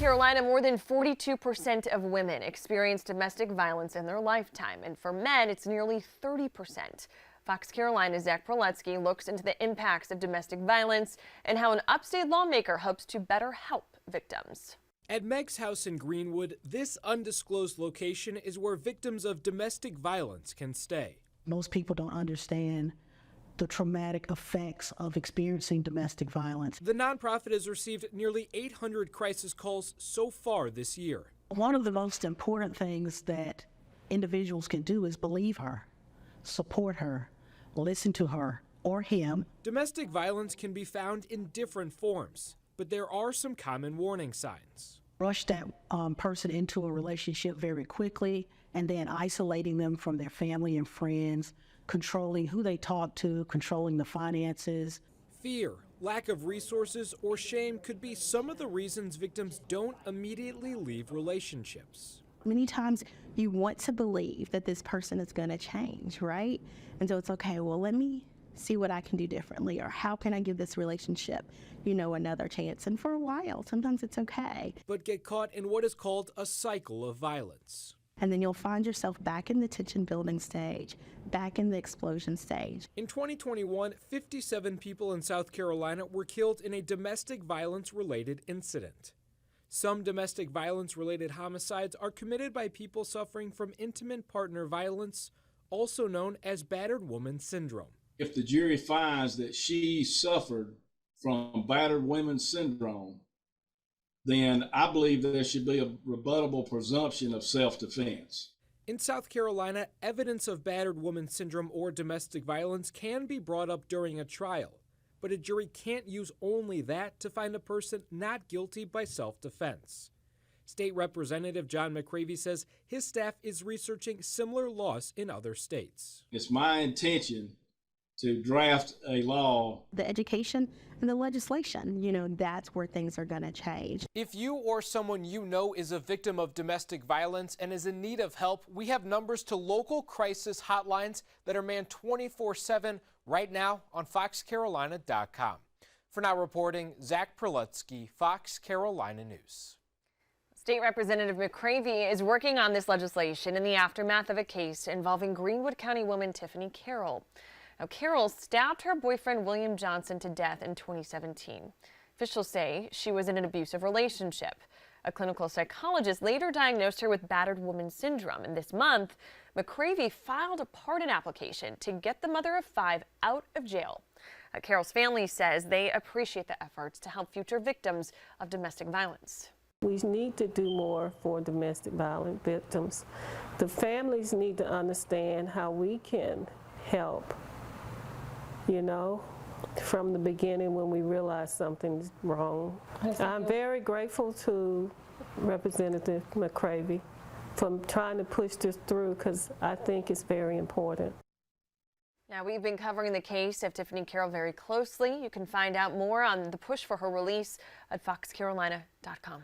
Carolina, more than 42% of women experience domestic violence in their lifetime, and for men, it's nearly 30%. Fox Carolina's Zach Proletsky looks into the impacts of domestic violence and how an upstate lawmaker hopes to better help victims. At Meg's house in Greenwood, this undisclosed location is where victims of domestic violence can stay. Most people don't understand the traumatic effects of experiencing domestic violence. The nonprofit has received nearly 800 crisis calls so far this year. One of the most important things that individuals can do is believe her, support her, listen to her or him. Domestic violence can be found in different forms, but there are some common warning signs. Rush that person into a relationship very quickly and then isolating them from their family and friends, controlling who they talk to, controlling the finances. Fear, lack of resources, or shame could be some of the reasons victims don't immediately leave relationships. Many times you want to believe that this person is going to change, right? And so it's okay, well, let me see what I can do differently, or how can I give this relationship, another chance. And for a while, sometimes it's okay. But get caught in what is called a cycle of violence. And then you'll find yourself back in the tension building stage, back in the explosion stage. In 2021, 57 people in South Carolina were killed in a domestic violence-related incident. Some domestic violence-related homicides are committed by people suffering from intimate partner violence, also known as battered woman syndrome. If the jury finds that she suffered from battered women syndrome, then I believe there should be a rebuttable presumption of self-defense. In South Carolina, evidence of battered woman syndrome or domestic violence can be brought up during a trial, but a jury can't use only that to find a person not guilty by self-defense. State Representative John McCravy says his staff is researching similar laws in other states. It's my intention to draft a law. The education and the legislation, that's where things are going to change. If you or someone you know is a victim of domestic violence and is in need of help, we have numbers to local crisis hotlines that are manned 24/7 right now on foxcarolina.com. For now reporting, Zach Proletsky, Fox Carolina News. State Representative McCravy is working on this legislation in the aftermath of a case involving Greenwood County woman Tiffany Carroll. Now, Carroll stabbed her boyfriend William Johnson to death in 2017. Officials say she was in an abusive relationship. A clinical psychologist later diagnosed her with battered woman syndrome, and this month, McCravy filed a pardon application to get the mother of 5 out of jail. Carroll's family says they appreciate the efforts to help future victims of domestic violence. We need to do more for domestic violence victims. The families need to understand how we can help, from the beginning when we realize something's wrong. I'm very grateful to Representative McCravy for trying to push this through, because I think it's very important. Now, we've been covering the case of Tiffany Carroll very closely. You can find out more on the push for her release at foxcarolina.com.